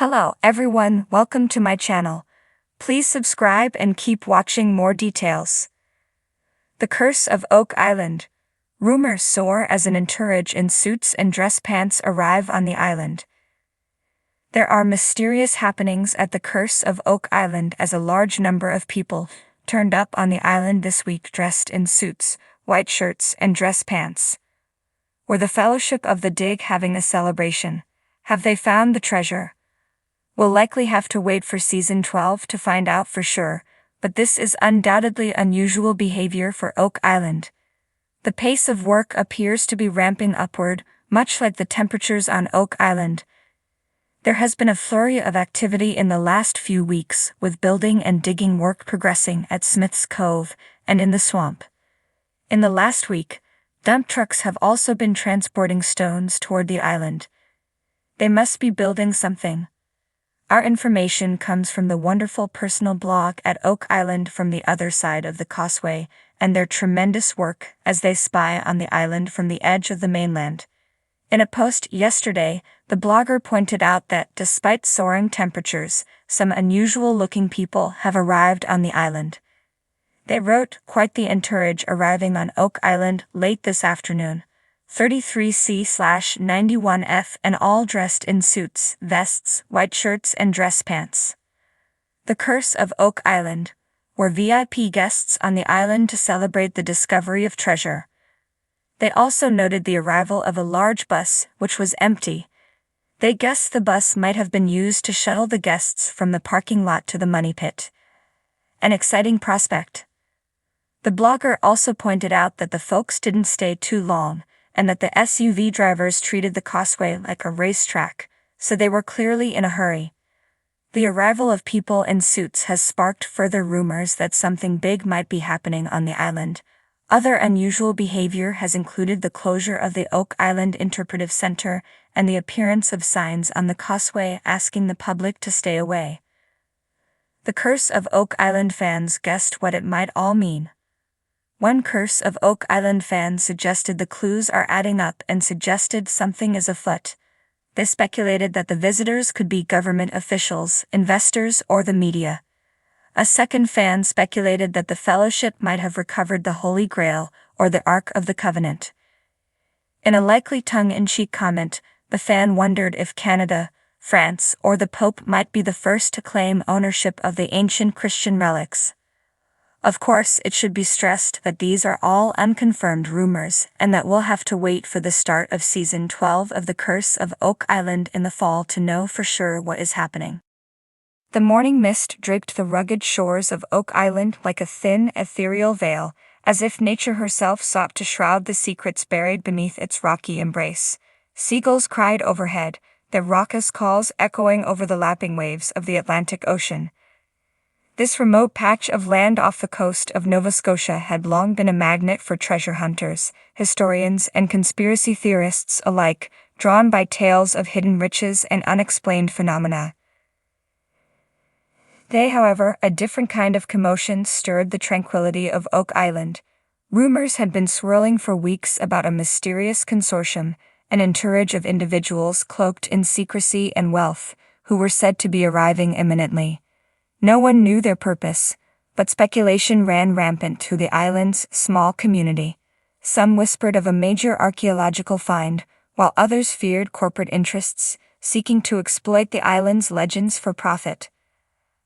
Hello everyone, welcome to my channel. Please subscribe and keep watching more details. The Curse of Oak Island. Rumors soar as an entourage in suits and dress pants arrive on the island. There are mysterious happenings at the Curse of Oak Island as a large number of people turned up on the island this week dressed in suits, white shirts and dress pants. Were the Fellowship of the Dig having a celebration? Have they found the treasure? We'll likely have to wait for Season 12 to find out for sure, but this is undoubtedly unusual behavior for Oak Island. The pace of work appears to be ramping upward, much like the temperatures on Oak Island. There has been a flurry of activity in the last few weeks, with building and digging work progressing at Smith's Cove and in the swamp. In the last week, dump trucks have also been transporting stones toward the island. They must be building something. Our information comes from the wonderful personal blog at Oak Island from the other side of the causeway and their tremendous work as they spy on the island from the edge of the mainland. In a post yesterday, the blogger pointed out that despite soaring temperatures, some unusual-looking people have arrived on the island. They wrote, "Quite the entourage arriving on Oak Island late this afternoon. 33C/91F and all dressed in suits, vests, white shirts and dress pants." The Curse of Oak Island were VIP guests on the island to celebrate the discovery of treasure. They also noted the arrival of a large bus, which was empty. They guessed the bus might have been used to shuttle the guests from the parking lot to the money pit. An exciting prospect. The blogger also pointed out that the folks didn't stay too long, and that the SUV drivers treated the causeway like a racetrack, so they were clearly in a hurry. The arrival of people in suits has sparked further rumors that something big might be happening on the island. Other unusual behavior has included the closure of the Oak Island Interpretive Center and the appearance of signs on the causeway asking the public to stay away. The Curse of Oak Island fans guessed what it might all mean. One Curse of Oak Island fan suggested the clues are adding up and suggested something is afoot. They speculated that the visitors could be government officials, investors, or the media. A second fan speculated that the Fellowship might have recovered the Holy Grail or the Ark of the Covenant. In a likely tongue-in-cheek comment, the fan wondered if Canada, France, or the Pope might be the first to claim ownership of the ancient Christian relics. Of course, it should be stressed that these are all unconfirmed rumors and that we'll have to wait for the start of Season 12 of The Curse of Oak Island in the fall to know for sure what is happening. The morning mist draped the rugged shores of Oak Island like a thin, ethereal veil, as if nature herself sought to shroud the secrets buried beneath its rocky embrace. Seagulls cried overhead, their raucous calls echoing over the lapping waves of the Atlantic Ocean. This remote patch of land off the coast of Nova Scotia had long been a magnet for treasure hunters, historians, and conspiracy theorists alike, drawn by tales of hidden riches and unexplained phenomena. Today, however, a different kind of commotion stirred the tranquility of Oak Island. Rumors had been swirling for weeks about a mysterious consortium, an entourage of individuals cloaked in secrecy and wealth, who were said to be arriving imminently. No one knew their purpose, but speculation ran rampant through the island's small community. Some whispered of a major archaeological find, while others feared corporate interests, seeking to exploit the island's legends for profit.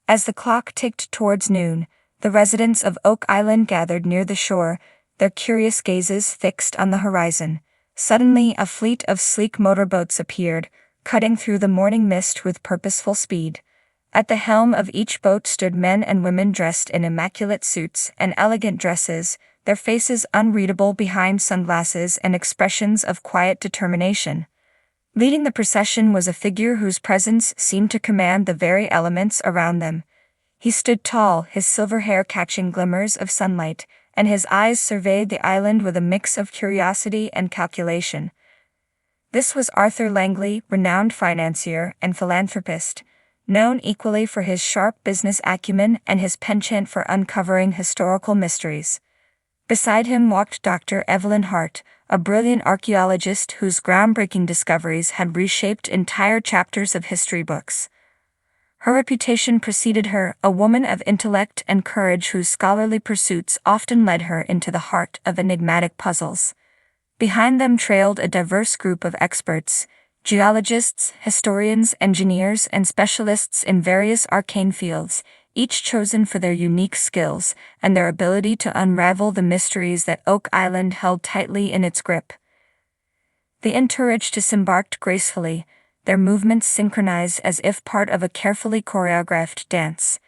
As the clock ticked towards noon, the residents of Oak Island gathered near the shore, their curious gazes fixed on the horizon. Suddenly, a fleet of sleek motorboats appeared, cutting through the morning mist with purposeful speed. At the helm of each boat stood men and women dressed in immaculate suits and elegant dresses, their faces unreadable behind sunglasses and expressions of quiet determination. Leading the procession was a figure whose presence seemed to command the very elements around them. He stood tall, his silver hair catching glimmers of sunlight, and his eyes surveyed the island with a mix of curiosity and calculation. This was Arthur Langley, renowned financier and philanthropist, known equally for his sharp business acumen and his penchant for uncovering historical mysteries. Beside him walked Dr. Evelyn Hart, a brilliant archaeologist whose groundbreaking discoveries had reshaped entire chapters of history books. Her reputation preceded her, a woman of intellect and courage whose scholarly pursuits often led her into the heart of enigmatic puzzles. Behind them trailed a diverse group of experts, geologists, historians, engineers, and specialists in various arcane fields, each chosen for their unique skills and their ability to unravel the mysteries that Oak Island held tightly in its grip. The Entourage disembarked gracefully, their movements synchronized as if part of a carefully choreographed dance.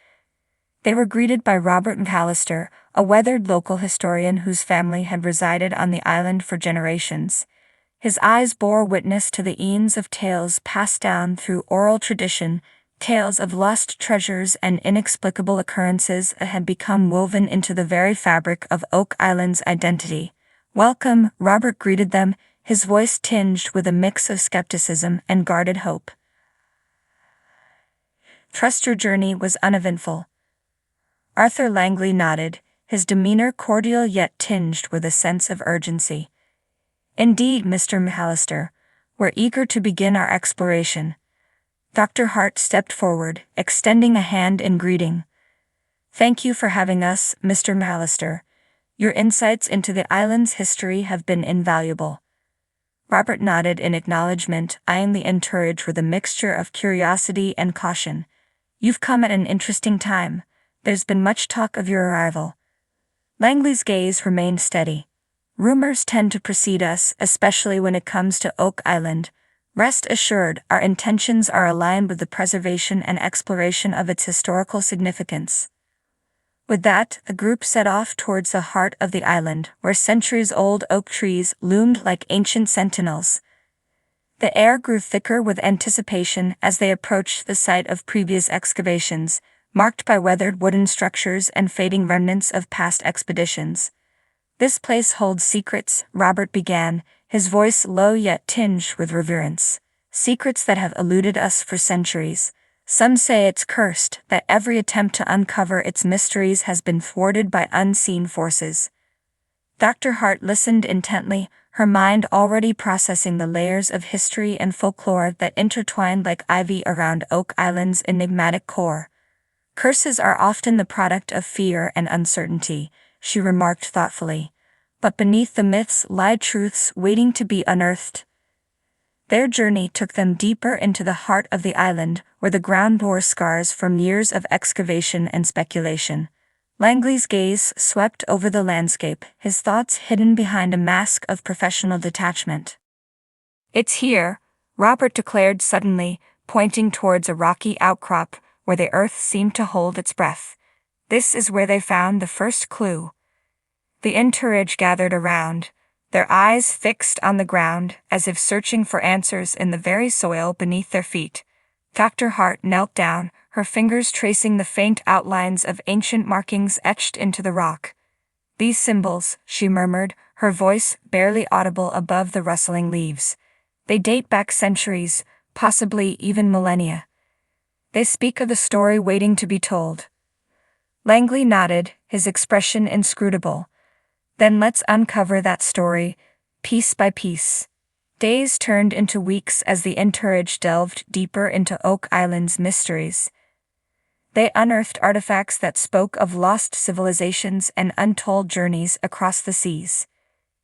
They were greeted by Robert McAllister, a weathered local historian whose family had resided on the island for generations. His eyes bore witness to the eons of tales passed down through oral tradition, tales of lost treasures and inexplicable occurrences that had become woven into the very fabric of Oak Island's identity. "Welcome," Robert greeted them, his voice tinged with a mix of skepticism and guarded hope. "Trust your journey was uneventful." Arthur Langley nodded, his demeanor cordial yet tinged with a sense of urgency. "Indeed, Mr. McAllister, we're eager to begin our exploration." Dr. Hart stepped forward, extending a hand in greeting. "Thank you for having us, Mr. McAllister. Your insights into the island's history have been invaluable." Robert nodded in acknowledgement, eyeing the Entourage with a mixture of curiosity and caution. "You've come at an interesting time. There's been much talk of your arrival." Langley's gaze remained steady. "Rumors tend to precede us, especially when it comes to Oak Island. Rest assured, our intentions are aligned with the preservation and exploration of its historical significance." With that, the group set off towards the heart of the island, where centuries-old oak trees loomed like ancient sentinels. The air grew thicker with anticipation as they approached the site of previous excavations, marked by weathered wooden structures and fading remnants of past expeditions. "This place holds secrets," Robert began, his voice low yet tinged with reverence. "Secrets that have eluded us for centuries. Some say it's cursed, that every attempt to uncover its mysteries has been thwarted by unseen forces." Dr. Hart listened intently, her mind already processing the layers of history and folklore that intertwined like ivy around Oak Island's enigmatic core. "Curses are often the product of fear and uncertainty," she remarked thoughtfully. "But beneath the myths lie truths waiting to be unearthed." Their journey took them deeper into the heart of the island, where the ground bore scars from years of excavation and speculation. Langley's gaze swept over the landscape, his thoughts hidden behind a mask of professional detachment. "It's here," Robert declared suddenly, pointing towards a rocky outcrop where the earth seemed to hold its breath. "This is where they found the first clue." The Entourage gathered around, their eyes fixed on the ground as if searching for answers in the very soil beneath their feet. Dr. Hart knelt down, her fingers tracing the faint outlines of ancient markings etched into the rock. "These symbols," she murmured, her voice barely audible above the rustling leaves. "They date back centuries, possibly even millennia. They speak of the story waiting to be told." Langley nodded, his expression inscrutable. "Then let's uncover that story, piece by piece." Days turned into weeks as the Entourage delved deeper into Oak Island's mysteries. They unearthed artifacts that spoke of lost civilizations and untold journeys across the seas.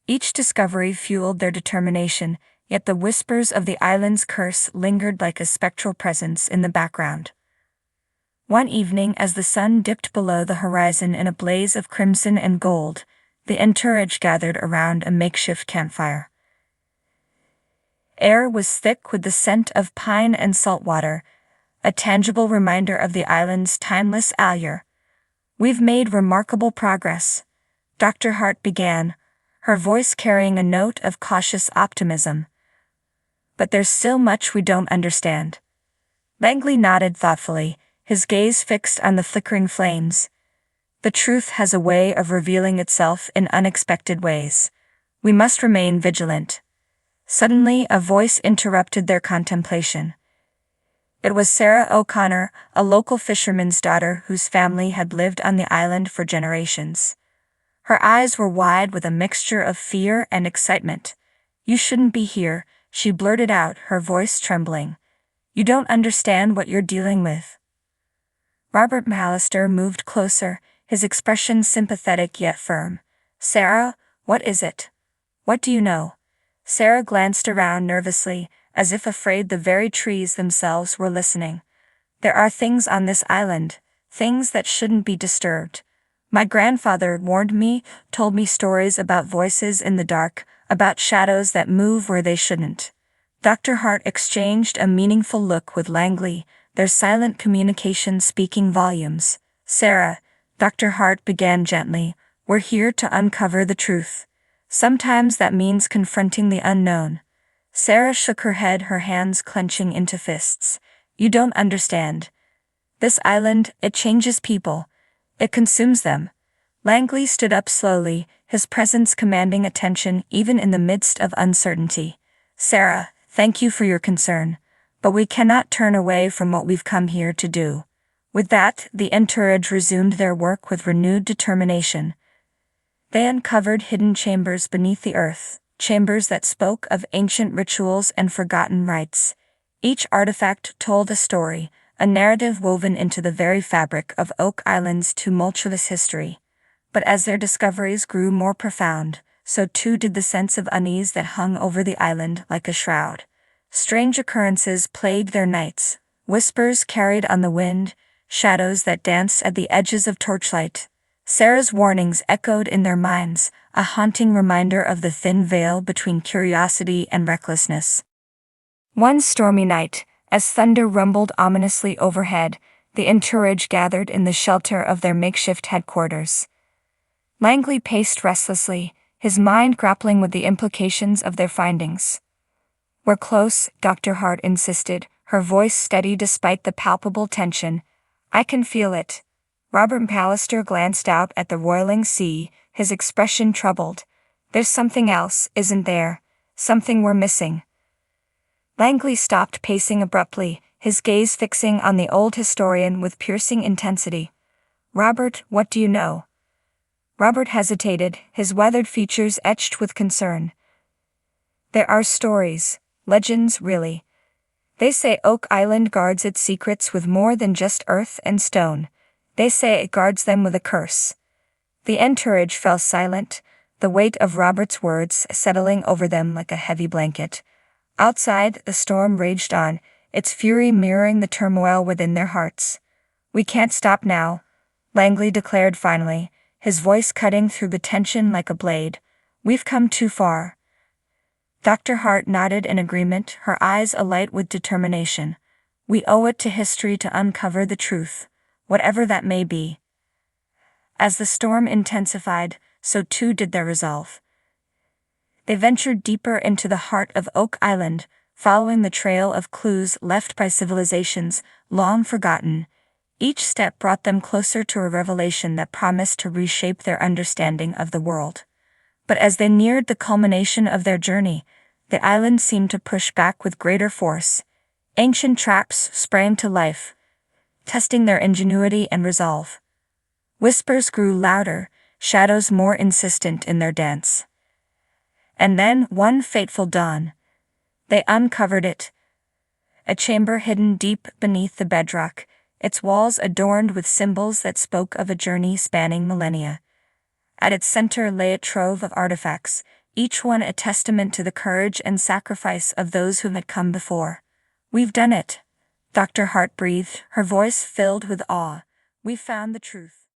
Each discovery fueled their determination, yet the whispers of the island's curse lingered like a spectral presence in the background. One evening, as the sun dipped below the horizon in a blaze of crimson and gold, the Entourage gathered around a makeshift campfire. Air was thick with the scent of pine and salt water, a tangible reminder of the island's timeless allure. "We've made remarkable progress," Dr. Hart began, her voice carrying a note of cautious optimism. "But there's still much we don't understand." Langley nodded thoughtfully, his gaze fixed on the flickering flames. "The truth has a way of revealing itself in unexpected ways. We must remain vigilant." Suddenly, a voice interrupted their contemplation. It was Sarah O'Connor, a local fisherman's daughter whose family had lived on the island for generations. Her eyes were wide with a mixture of fear and excitement. "You shouldn't be here," she blurted out, her voice trembling. "You don't understand what you're dealing with." Robert McAllister moved closer, his expression sympathetic yet firm. "Sarah, what is it? What do you know?" Sarah glanced around nervously, as if afraid the very trees themselves were listening. "There are things on this island, things that shouldn't be disturbed. My grandfather warned me, told me stories about voices in the dark, about shadows that move where they shouldn't." Dr. Hart exchanged a meaningful look with Langley, their silent communication speaking volumes. "Sarah," Dr. Hart began gently, "we're here to uncover the truth. Sometimes that means confronting the unknown." Sarah shook her head, her hands clenching into fists. "You don't understand. This island, it changes people. It consumes them." Langley stood up slowly, his presence commanding attention even in the midst of uncertainty. "Sarah, thank you for your concern, but we cannot turn away from what we've come here to do." With that, the Entourage resumed their work with renewed determination. They uncovered hidden chambers beneath the earth, chambers that spoke of ancient rituals and forgotten rites. Each artifact told a story, a narrative woven into the very fabric of Oak Island's tumultuous history. But as their discoveries grew more profound, so too did the sense of unease that hung over the island like a shroud. Strange occurrences plagued their nights, whispers carried on the wind, shadows that danced at the edges of torchlight. Sarah's warnings echoed in their minds, a haunting reminder of the thin veil between curiosity and recklessness. One stormy night, as thunder rumbled ominously overhead, the Entourage gathered in the shelter of their makeshift headquarters. Langley paced restlessly, his mind grappling with the implications of their findings. "We're close," Dr. Hart insisted, her voice steady despite the palpable tension. "I can feel it." Robert McAllister glanced out at the roiling sea, his expression troubled. "There's something else, isn't there? Something we're missing." Langley stopped pacing abruptly, his gaze fixing on the old historian with piercing intensity. "Robert, what do you know?" Robert hesitated, his weathered features etched with concern. "There are stories, legends really. They say Oak Island guards its secrets with more than just earth and stone. They say it guards them with a curse." The Entourage fell silent, the weight of Robert's words settling over them like a heavy blanket. Outside, the storm raged on, its fury mirroring the turmoil within their hearts. "We can't stop now," Langley declared finally, his voice cutting through the tension like a blade. "We've come too far." Dr. Hart nodded in agreement, her eyes alight with determination. "We owe it to history to uncover the truth, whatever that may be." As the storm intensified, so too did their resolve. They ventured deeper into the heart of Oak Island, following the trail of clues left by civilizations long forgotten. Each step brought them closer to a revelation that promised to reshape their understanding of the world. But as they neared the culmination of their journey, the island seemed to push back with greater force. Ancient traps sprang to life, testing their ingenuity and resolve. Whispers grew louder, shadows more insistent in their dance. And then, one fateful dawn, they uncovered it. A chamber hidden deep beneath the bedrock, its walls adorned with symbols that spoke of a journey spanning millennia. At its center lay a trove of artifacts, each one a testament to the courage and sacrifice of those who had come before. "We've done it," Dr. Hart breathed, her voice filled with awe. "We've found the truth."